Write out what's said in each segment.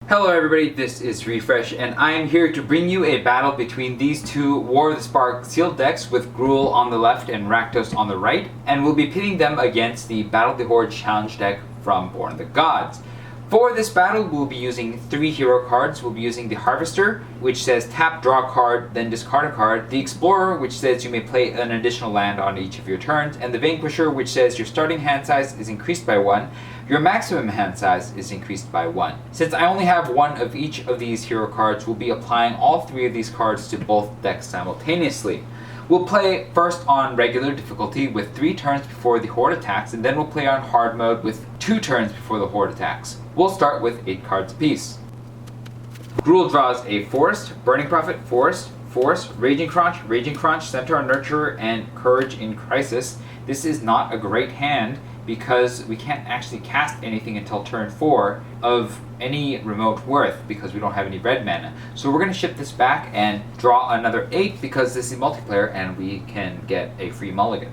Hello everybody, this is Refresh, and I am here to bring you a battle between these two War of the Spark sealed decks with Gruul on the left and Rakdos on the right, and we'll be pitting them against the Battle of the Horde challenge deck from Born of the Gods. For this battle, we'll be using 3 hero cards. We'll be using the Harvester, which says tap, draw a card, then discard a card. The Explorer, which says you may play an additional land on each of your turns. And the Vanquisher, which says your starting hand size is increased by 1. Your maximum hand size is increased by 1. Since I only have 1 of each of these hero cards, we'll be applying all 3 of these cards to both decks simultaneously. We'll play first on regular difficulty with 3 turns before the Horde attacks, and then we'll play on hard mode with 2 turns before the Horde attacks. We'll start with 8 cards apiece. Gruul draws a Forest, Burning Prophet, Forest, Raging Crunch, Centaur Nurturer, and Courage in Crisis. This is not a great hand because we can't actually cast anything until turn 4 of any remote worth because we don't have any red mana. So we're going to ship this back and draw another 8 because this is multiplayer and we can get a free mulligan.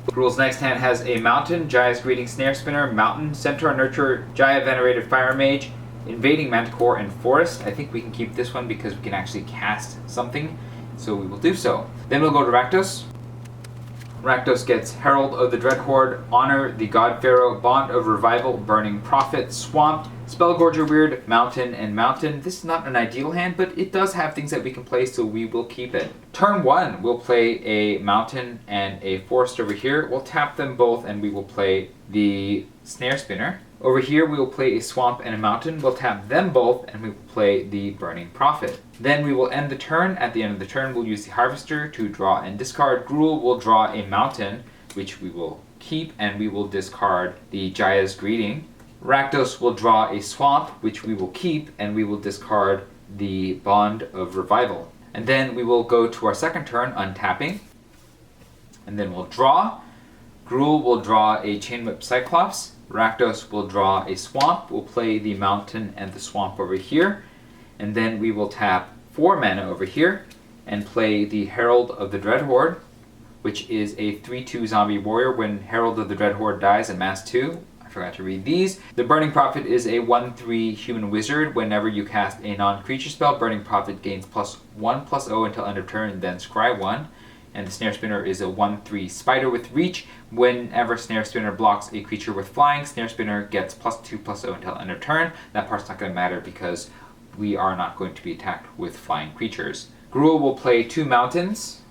Gruul's next hand has a Mountain, Jaya's Greeting Snare Spinner, Mountain, Centaur Nurturer, Jaya Venerated Fire Mage, Invading Manticore, and Forest. I think we can keep this one because we can actually cast something, so we will do so. Then we'll go to Rakdos. Rakdos gets Herald of the Dread Horde, Honor the God Pharaoh, Bond of Revival, Burning Prophet, Swamp, Spellgorger Weird, Mountain, and Mountain. This is not an ideal hand, but it does have things that we can play, so we will keep it. Turn 1, we'll play a Mountain and a Forest over here. We'll tap them both and we will play the Snare Spinner. Over here we will play a Swamp and a Mountain. We'll tap them both and we will play the Burning Prophet. Then we will end the turn. At the end of the turn we'll use the Harvester to draw and discard. Gruul will draw a Mountain, which we will keep, and we will discard the Jaya's Greeting. Rakdos will draw a Swamp, which we will keep, and we will discard the Bond of Revival. And then we will go to our second turn, untapping. And then we'll draw. Gruul will draw a Chainwhip Cyclops. Rakdos will draw a Swamp. We'll play the Mountain and the Swamp over here. And then we will tap 4 mana over here and play the Herald of the Dread Horde, which is a 3/2 zombie warrior. When Herald of the Dread Horde dies, amass 2. I forgot to read these. The Burning Prophet is a 1/3 human wizard. Whenever you cast a non-creature spell, Burning Prophet gains +1/+0 until end of turn, and then scry 1. And the Snare Spinner is a 1/3 spider with reach. Whenever Snare Spinner blocks a creature with flying, Snare Spinner gets +2/+0 until end of turn. That part's not going to matter because we are not going to be attacked with flying creatures. Gruul will play 2 mountains.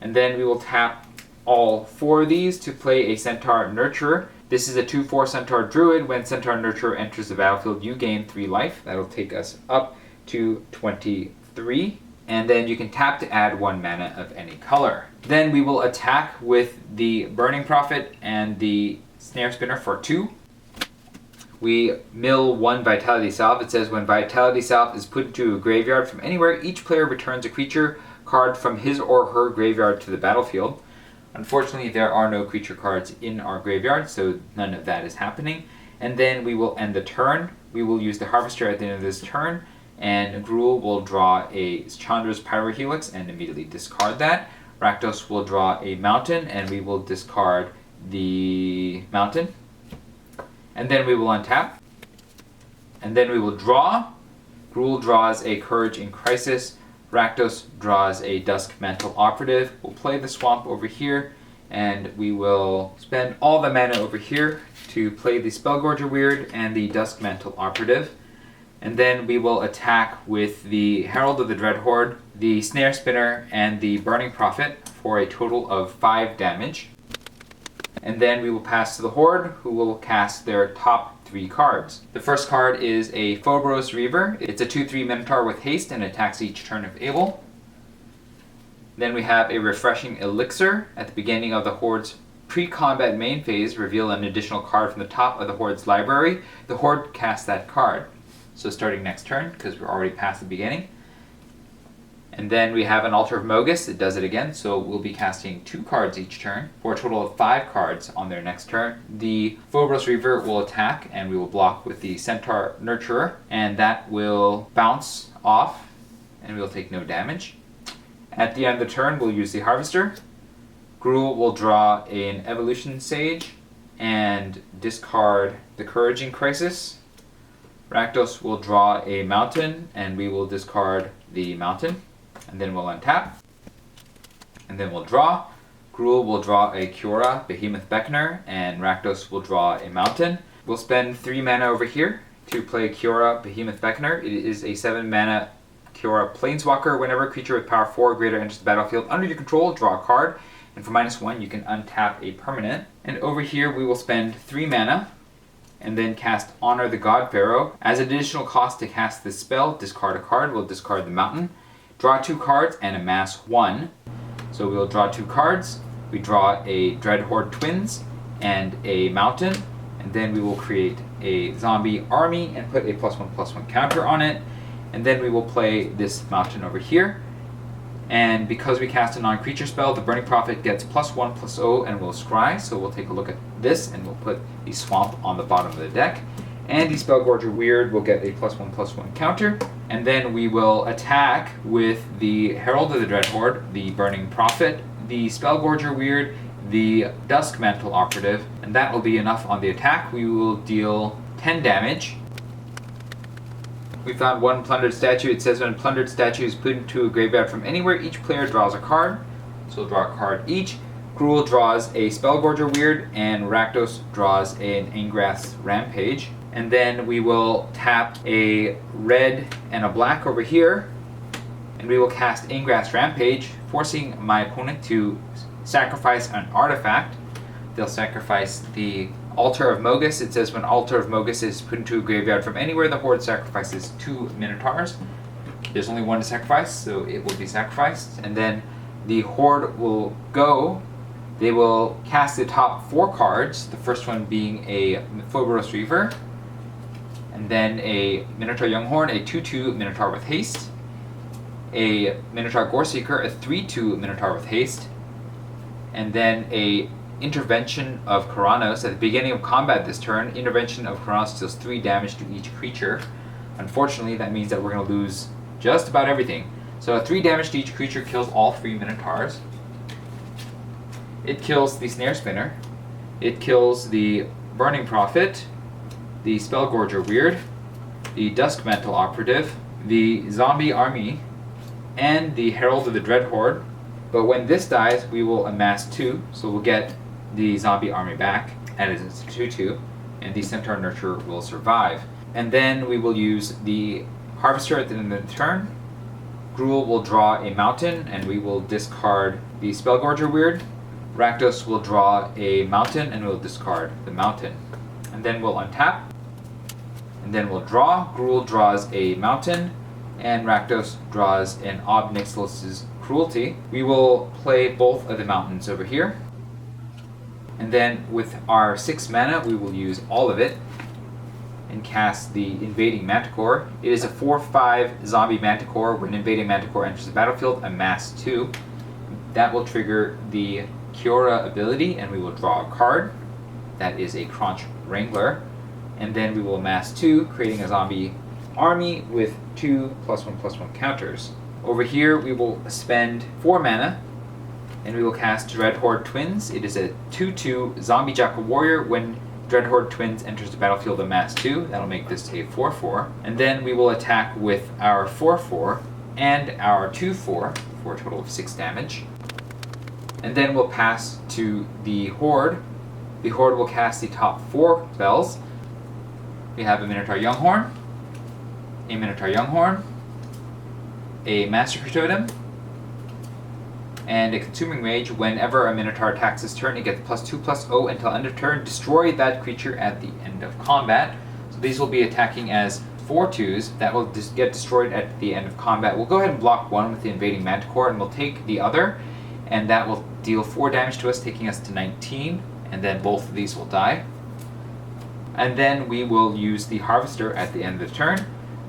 And then we will tap all 4 of these to play a Centaur Nurturer. This is a 2/4 Centaur Druid. When Centaur Nurturer enters the battlefield, you gain 3 life. That'll take us up to 23. And then you can tap to add 1 mana of any color. Then we will attack with the Burning Prophet and the Snare Spinner for 2. We mill 1 Vitality Salve. It says when Vitality Salve is put into a graveyard from anywhere, each player returns a creature card from his or her graveyard to the battlefield. Unfortunately, there are no creature cards in our graveyard, so none of that is happening. And then we will end the turn. We will use the Harvester at the end of this turn, and Gruul will draw a Chandra's Pyrohelix and immediately discard that. Rakdos will draw a Mountain, and we will discard the Mountain. And then we will untap. And then we will draw. Gruul draws a Courage in Crisis. Rakdos draws a Dusk Mantle Operative. We'll play the Swamp over here, and we will spend all the mana over here to play the Spellgorger Weird and the Dusk Mantle Operative. And then we will attack with the Herald of the Dread Horde, the Snare Spinner, and the Burning Prophet for a total of 5 damage. And then we will pass to the Horde, who will cast their top 3 cards. The first card is a Phobos Reaver. It's a 2/3 Minotaur with haste and attacks each turn if able. Then we have a Refreshing Elixir. At the beginning of the Horde's pre-combat main phase, reveal an additional card from the top of the Horde's library. The Horde casts that card. So starting next turn, because we're already past the beginning. And then we have an Altar of Mogus. It does it again, so we'll be casting 2 cards each turn for a total of 5 cards on their next turn. The Phobos Reaver will attack, and we will block with the Centaur Nurturer, and that will bounce off, and we'll take no damage. At the end of the turn, we'll use the Harvester. Gruul will draw an Evolution Sage, and and discard the Couraging Crisis. Rakdos will draw a mountain, and we will discard the mountain. And then we'll untap. And then we'll draw. Gruul will draw a Kiora, Behemoth Beckner, and Rakdos will draw a mountain. We'll spend 3 mana over here to play Kiora, Behemoth Beckner. It is a 7 mana Kiora Planeswalker. Whenever a creature with power 4 or greater enters the battlefield under your control, draw a card. And for -1, you can untap a permanent. And over here, we will spend 3 mana and then cast Honor the God Pharaoh. As additional cost to cast this spell, discard a card. We'll discard the mountain. Draw 2 cards and amass 1. So we'll draw 2 cards. We draw a Dread Horde Twins and a mountain. And then we will create a zombie army and put a +1/+1 counter on it. And then we will play this mountain over here. And because we cast a non-creature spell, the Burning Prophet gets +1/+0 and will scry. So we'll take a look at this and we'll put the swamp on the bottom of the deck. And the Spellgorger Weird will get a +1/+1 counter. And then we will attack with the Herald of the Dread Horde, the Burning Prophet, the Spellgorger Weird, the Duskmantle Operative, and that will be enough on the attack. We will deal 10 damage. We found 1 plundered statue. It says when a plundered statue is put into a graveyard from anywhere, each player draws a card. So we'll draw a card each. Gruul draws a Spellgorger Weird, and Rakdos draws an Ingrath's Rampage. And then we will tap a red and a black over here, and we will cast Ingrath's Rampage, forcing my opponent to sacrifice an artifact. They'll sacrifice the Altar of Mogus. It says when Altar of Mogus is put into a graveyard from anywhere, the Horde sacrifices 2 Minotaurs. There's only 1 to sacrifice, so it will be sacrificed. And then the Horde will go. They will cast the top 4 cards, the first one being a Phobos Reaver, and then a Minotaur Younghorn, a 2/2 Minotaur with haste, a Minotaur Goreseeker, a 3/2 Minotaur with haste, and then a Intervention of Karanos. At the beginning of combat this turn, Intervention of Karanos deals 3 damage to each creature. Unfortunately, that means that we're going to lose just about everything. So 3 damage to each creature kills all 3 Minotaurs. It kills the Snare Spinner. It kills the Burning Prophet, the Spellgorger Weird, the Duskmantle Operative, the Zombie Army, and the Herald of the Dread Horde. But when this dies, we will amass 2, so we'll get the Zombie Army back, and it's a 2/2, and the Centaur Nurturer will survive. And then we will use the Harvester at the end of the turn. Gruul will draw a mountain, and we will discard the Spellgorger Weird. Rakdos will draw a mountain, and we'll discard the mountain. And then we'll untap, and then we'll draw. Gruul draws a mountain, and Rakdos draws an Ob Nixilis' Cruelty. We will play both of the mountains over here. And then with our 6 mana, we will use all of it and cast the Invading Manticore. It is a 4/5 zombie Manticore. When Invading Manticore enters the battlefield, amass 2. That will trigger the Kiora ability, and we will draw a card. That is a Crunch Wrangler. And then we will amass 2, creating a zombie army with 2 +1/+1 counters. Over here, we will spend 4 mana, and we will cast Dread Horde Twins. It is a 2/2 Zombie Jackal Warrior. When Dread Horde Twins enters the battlefield, amass 2. That'll make this a 4/4. And then we will attack with our 4/4 and our 2/4 for a total of 6 damage. And then we'll pass to the Horde. The Horde will cast the top 4 spells. We have a Minotaur Younghorn, a Minotaur Younghorn, a Massacre Totem, and a Consuming Rage. Whenever a Minotaur attacks this turn, it gets +2/+0 until end of turn. Destroy that creature at the end of combat. So these will be attacking as 4/2s that will get destroyed at the end of combat. We'll go ahead and block 1 with the Invading Manticore, and we'll take the other, and that will deal 4 damage to us, taking us to 19, and then both of these will die. And then we will use the Harvester at the end of the turn.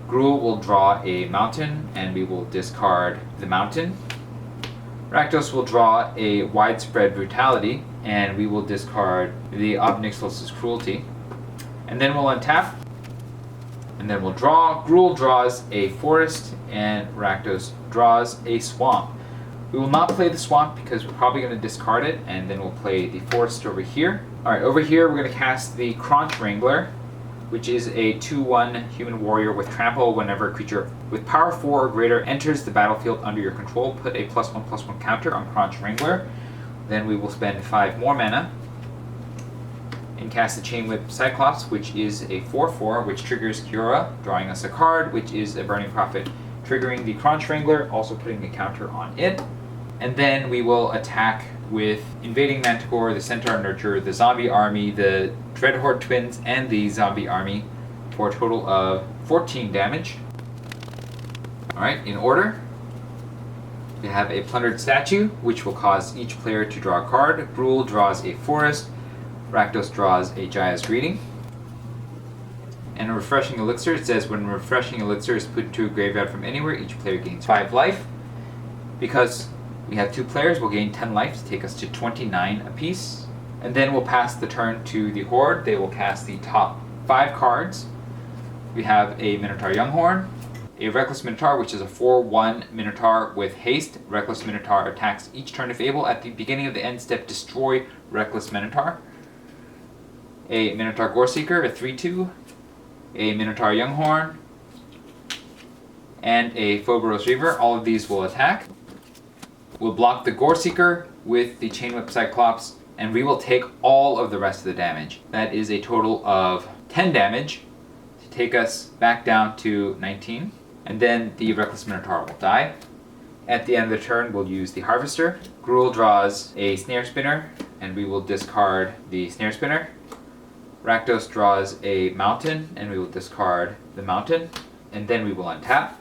Gruul will draw a mountain, and we will discard the mountain. Rakdos will draw a Widespread Brutality, and we will discard the Ob Nixilis' Cruelty. And then we'll untap, and then we'll draw. Gruul draws a Forest, and Rakdos draws a Swamp. We will not play the Swamp because we're probably going to discard it, and then we'll play the Forest over here. Alright, over here we're going to cast the Crunch Wrangler, which is a 2/1 human warrior with trample. Whenever a creature with power 4 or greater enters the battlefield under your control, put a +1/+1 counter on Crunch Wrangler. Then we will spend 5 more mana and cast the Chain Whip Cyclops, which is a 4/4, which triggers Kiora, drawing us a card, which is a Burning Prophet, triggering the Crunch Wrangler, also putting a counter on it. And then we will attack with Invading Manticore, the Centaur Nurture, the Zombie Army, the Dread Horde Twins, and the Zombie Army for a total of 14 damage. Alright, in order, we have a Plundered Statue, which will cause each player to draw a card. Gruul draws a Forest, Rakdos draws a Jaya's Greeting. And a Refreshing Elixir, it says when Refreshing Elixir is put into a graveyard from anywhere, each player gains 5 life. Because we have 2 players, we'll gain 10 life to take us to 29 apiece. And then we'll pass the turn to the Horde. They will cast the top 5 cards. We have a Minotaur Younghorn, a Reckless Minotaur, which is a 4/1 Minotaur with haste. Reckless Minotaur attacks each turn if able. At the beginning of the end step, destroy Reckless Minotaur. A Minotaur Goreseeker, a 3/2. A Minotaur Younghorn. And a Phobos Reaver. All of these will attack. We'll block the Goreseeker with the Chain Whip Cyclops, and we will take all of the rest of the damage. That is a total of 10 damage to take us back down to 19. And then the Reckless Minotaur will die. At the end of the turn, we'll use the Harvester. Gruul draws a Snare Spinner, and we will discard the Snare Spinner. Rakdos draws a Mountain, and we will discard the Mountain. And then we will untap.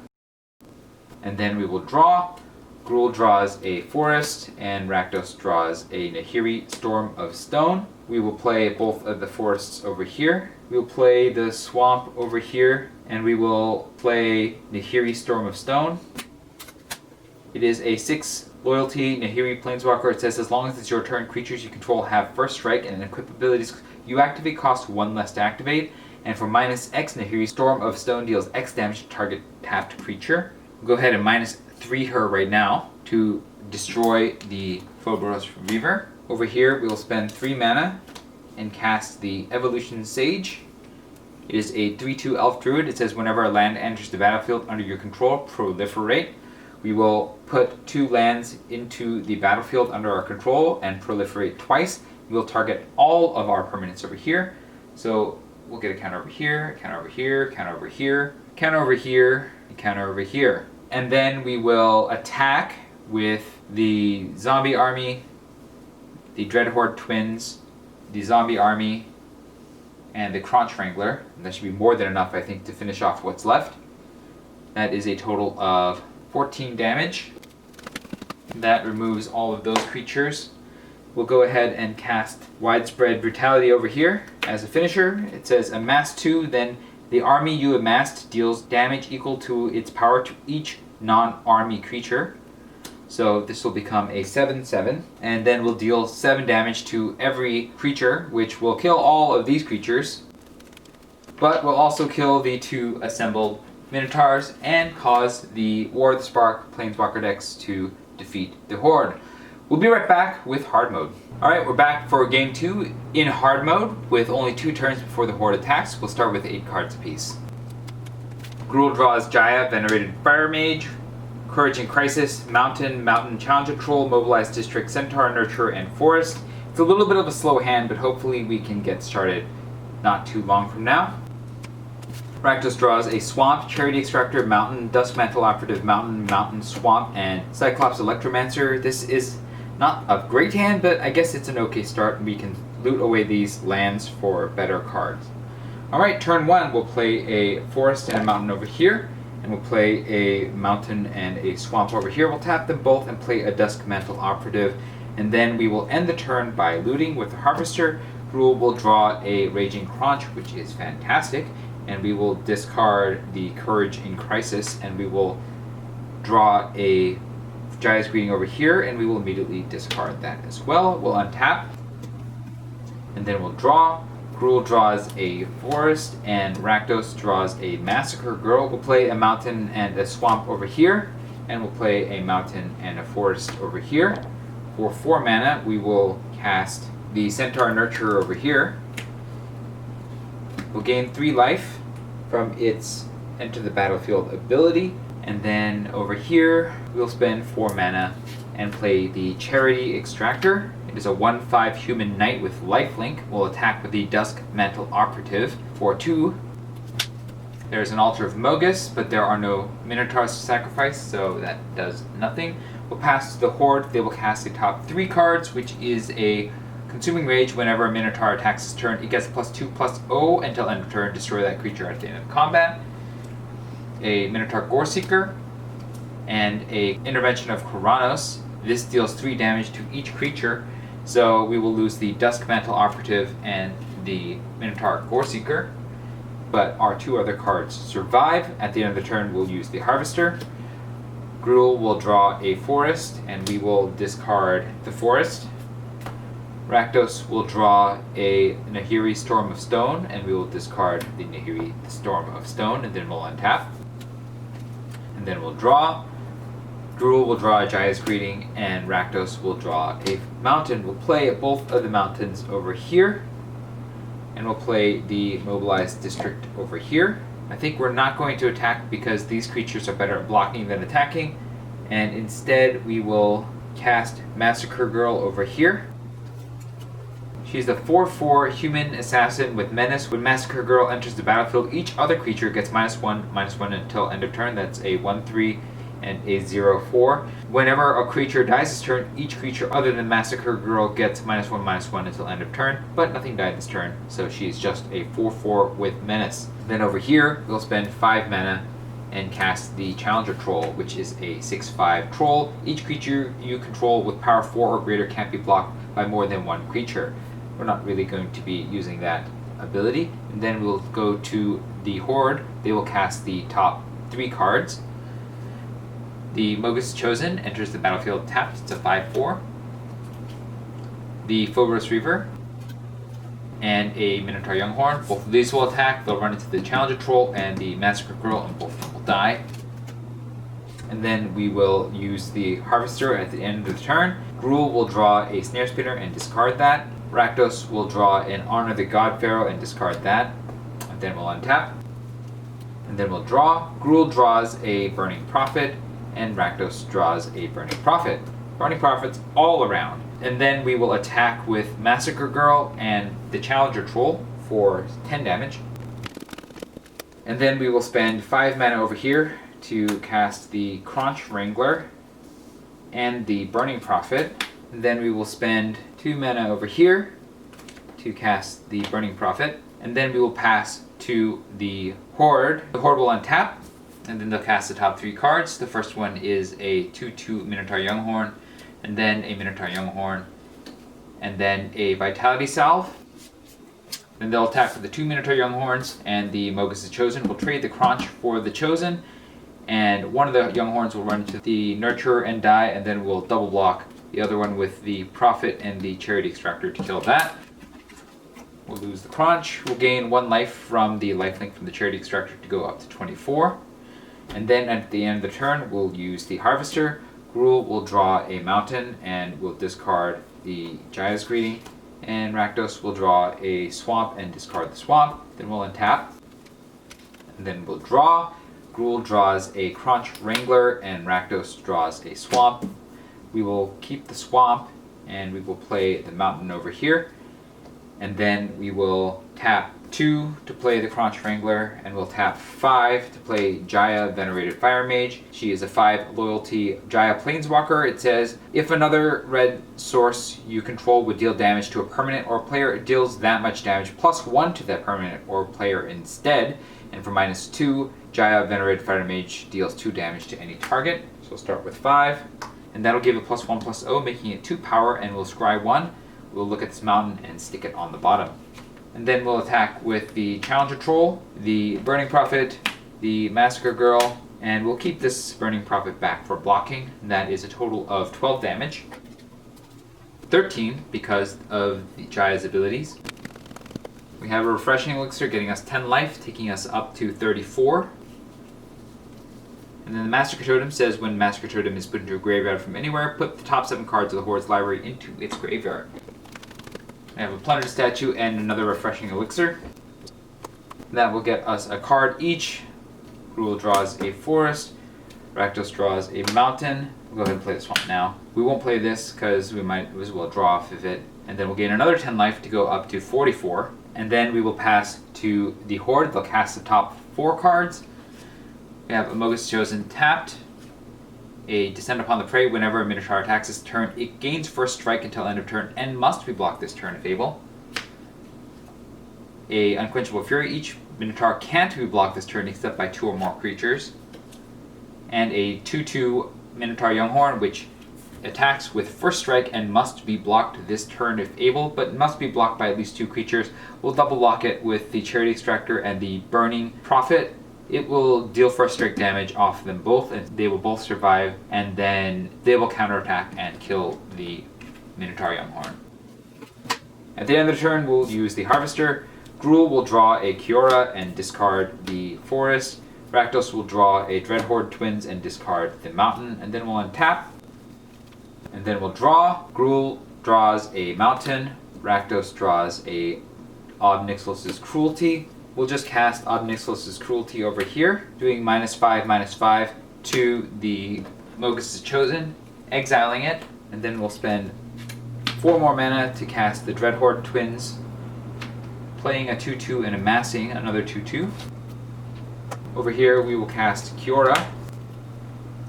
And then we will draw. Gruul draws a Forest, and Rakdos draws a Nahiri Storm of Stone. We will play both of the forests over here. We will play the swamp over here, and we will play Nahiri Storm of Stone. It is a 6 loyalty Nahiri Planeswalker. It says as long as it's your turn, creatures you control have first strike, and equip abilities you activate cost 1 less to activate. And for -X, Nahiri Storm of Stone deals X damage to target tapped creature. We'll go ahead and -3 her right now to destroy the Phobos Reaver. Over here, we will spend 3 mana and cast the Evolution Sage. It is a 3/2 Elf Druid. It says whenever a land enters the battlefield under your control, proliferate. We will put 2 lands into the battlefield under our control and proliferate twice. We'll target all of our permanents over here. So we'll get a counter over here, counter over here, counter over here, counter over here, and counter over here. And then we will attack with the Zombie Army, the Dread Horde Twins, the Zombie Army, and the Crunch Wrangler. And that should be more than enough, I think, to finish off what's left. That is a total of 14 damage. That removes all of those creatures. We'll go ahead and cast Widespread Brutality over here as a finisher. It says amass 2, then the army you amassed deals damage equal to its power to each non-army creature. So this will become a 7/7, and then we'll deal 7 damage to every creature, which will kill all of these creatures, but will also kill the 2 assembled Minotaurs and cause the War of the Spark Planeswalker decks to defeat the Horde. We'll be right back with Hard Mode. Alright, we're back for Game 2 in Hard Mode with only 2 turns before the Horde attacks. We'll start with 8 cards apiece. Gruul draws Jaya, Venerated Fire Mage, Courage in Crisis, Mountain, Mountain Challenger Troll, Mobilized District, Centaur, Nurture, and Forest. It's a little bit of a slow hand, but hopefully we can get started not too long from now. Rakdos draws a Swamp, Charity Extractor, Mountain, Duskmantle Operative, Mountain, Mountain, Swamp, and Cyclops Electromancer. This is not a great hand, but I guess it's an okay start. We can loot away these lands for better cards. Alright, turn 1, we'll play a Forest and a Mountain over here, and we'll play a Mountain and a Swamp over here. We'll tap them both and play a Duskmantle Operative, and then we will end the turn by looting with the Harvester. Gruul will draw a Raging Crunch, which is fantastic, and we will discard the Courage in Crisis, and we will draw a Jaya's Greeting over here, and we will immediately discard that as well. We'll untap, and then we'll draw. Gruul draws a Forest, and Rakdos draws a Massacre Girl. We'll play a Mountain and a Swamp over here, and we'll play a Mountain and a Forest over here. For 4 mana, we will cast the Centaur Nurturer over here will gain 3 life from its Enter the Battlefield ability. And then over here, we'll spend 4 mana and play the Charity Extractor. It is a 1/5 human knight with lifelink. We'll attack with the Dusk Mantle Operative for 2. There's an Altar of Mogus, but there are no Minotaurs to sacrifice, so that does nothing. We'll pass to the Horde. They will cast the top 3 cards, which is a Consuming Rage. Whenever a Minotaur attacks this turn, it gets +2/+0 until end of turn. Destroy that creature at the end of combat. A Minotaur Goreseeker, and a Intervention of Kuranos. This deals 3 damage to each creature, so we will lose the Dusk Mantle Operative and the Minotaur Goreseeker, but our 2 other cards survive. At the end of the turn, we'll use the Harvester. Gruul will draw a forest, and we will discard the forest. Rakdos will draw a Nahiri Storm of Stone, and we will discard the Nahiri Storm of Stone, and then we'll untap. And then we'll draw. Gruul will draw a Jaya's Greeting, and Rakdos will draw a mountain. We'll play both of the mountains over here, and we'll play the Mobilized District over here. I think we're not going to attack because these creatures are better at blocking than attacking, and instead we will cast Massacre Girl over here. She's the 4/4 human assassin with menace. When Massacre Girl enters the battlefield, each other creature gets -1/-1 until end of turn. That's a 1/3 and a 0/4. Whenever a creature dies this turn, each creature other than Massacre Girl gets -1/-1 until end of turn, but nothing died this turn, so she's just a 4/4 with menace. Then over here, we'll spend 5 mana and cast the Challenger Troll, which is a 6/5 troll. Each creature you control with power 4 or greater can't be blocked by more than 1 creature. We're not really going to be using that ability. And then we'll go to the Horde. They will cast the top 3 cards. The Mogus Chosen enters the battlefield tapped. It's a 5/4. The Phobos Reaver and a Minotaur Younghorn. Both of these will attack. They'll run into the Challenger Troll and the Massacre Girl, and both of them will die. And then we will use the Harvester at the end of the turn. Gruul will draw a Snare Spinner and discard that. Rakdos will draw an Honor the God Pharaoh and discard that. And then we'll untap. And then we'll draw. Gruul draws a Burning Prophet, and Rakdos draws a Burning Prophet. Burning Prophets all around. And then we will attack with Massacre Girl and the Challenger Troll for 10 damage. And then we will spend 5 mana over here to cast the Crunch Wrangler and the Burning Prophet. And then we will spend 2 mana over here to cast the Burning Prophet. And then we will pass to the Horde. The Horde will untap, and then they'll cast the top 3 cards. The first one is a 2/2 Minotaur Younghorn, and then a Minotaur Younghorn, and then a Vitality Salve. Then they'll attack with the 2 Minotaur Younghorns, and the Mogus Chosen will trade the Crunch for the Chosen, and one of the Younghorns will run into the Nurturer and die, and then we'll double block the other one with the Prophet and the Charity Extractor to kill that. We'll lose the Crunch. We'll gain 1 life from the lifelink from the Charity Extractor to go up to 24. And then at the end of the turn, we'll use the Harvester. Gruul will draw a mountain, and we'll discard the Jaya's Greeting. And Rakdos will draw a swamp and discard the swamp. Then we'll untap. And then we'll draw. Gruul draws a Crunch Wrangler, and Rakdos draws a swamp. We will keep the swamp, and we will play the mountain over here. And then we will tap 2 to play the Crunch Wrangler, and we'll tap 5 to play Jaya Venerated Fire Mage. She is a 5 loyalty Jaya Planeswalker. It says, if another red source you control would deal damage to a permanent or player, it deals that much damage +1 to that permanent or player instead. And for -2, Jaya Venerated Fire Mage deals 2 damage to any target. So we'll start with 5. And that'll give it +1/+0, making it 2 power, and we'll scry 1. We'll look at this mountain and stick it on the bottom. And then we'll attack with the Challenger Troll, the Burning Prophet, the Massacre Girl, and we'll keep this Burning Prophet back for blocking. And that is a total of 12 damage. 13 because of the Jaya's abilities. We have a Refreshing Elixir getting us 10 life, taking us up to 34. And then the Massacre Totem says when Massacre Totem is put into a graveyard from anywhere, put the top 7 cards of the Horde's library into its graveyard. I have a Plunder statue and another refreshing elixir. That will get us a card each. Gruul draws a forest. Rakdos draws a mountain. We'll go ahead and play this one now. We won't play this because we might as well draw off of it. And then we'll gain another 10 life to go up to 44. And then we will pass to the Horde. They'll cast the top 4 cards. We have Amogus Chosen tapped. A Descend Upon the Prey. Whenever a Minotaur attacks this turn, it gains first strike until end of turn and must be blocked this turn if able. A Unquenchable Fury. Each Minotaur can't be blocked this turn except by 2 or more creatures. And a 2/2 Minotaur Younghorn, which attacks with first strike and must be blocked this turn if able, but must be blocked by at least 2 creatures. We'll double block it with the Charity Extractor and the Burning Prophet. It will deal first strike damage off them both, and they will both survive, and then they will counterattack and kill the Minotaur Younghorn. At the end of the turn, we'll use the Harvester. Gruul will draw a Kiora and discard the forest. Rakdos will draw a Dreadhorde Twins and discard the mountain, and then we'll untap. And then we'll draw. Gruul draws a mountain. Rakdos draws a Ob-Nixilis' Cruelty. We'll just cast Ob-Nixilis' Cruelty over here, doing -5/-5 to the Amogus Chosen, exiling it, and then we'll spend 4 more mana to cast the Dreadhorde Twins, playing a 2/2 and amassing another 2/2. Over here we will cast Kiora.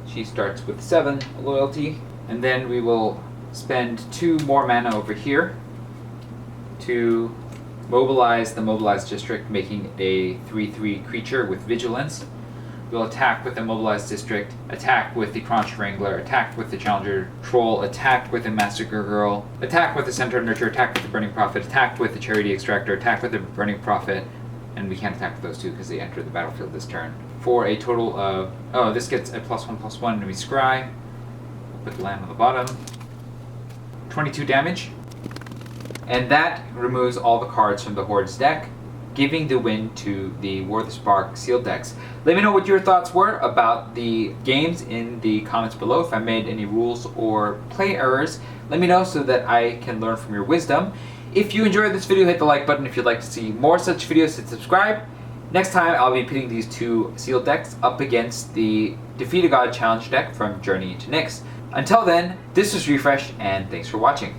She starts with 7 loyalty, and then we will spend 2 more mana over here to mobilize the Mobilized District, making a 3/3 creature with Vigilance. We'll attack with the Mobilized District, attack with the Crunch Wrangler, attack with the Challenger Troll, attack with the Massacre Girl, attack with the Centaur Nurture, attack with the Burning Prophet, attack with the Charity Extractor, attack with the Burning Prophet, and we can't attack with those 2 because they enter the battlefield this turn. For a total of, this gets a +1/+1 to be Scry. We'll put the land on the bottom. 22 damage. And that removes all the cards from the Horde's deck, giving the win to the War the Spark sealed decks. Let me know what your thoughts were about the games in the comments below. If I made any rules or play errors, let me know so that I can learn from your wisdom. If you enjoyed this video, hit the like button. If you'd like to see more such videos, hit subscribe. Next time, I'll be pitting these 2 sealed decks up against the Defeat a God Challenge deck from Journey into Nyx. Until then, this was Refresh, and thanks for watching.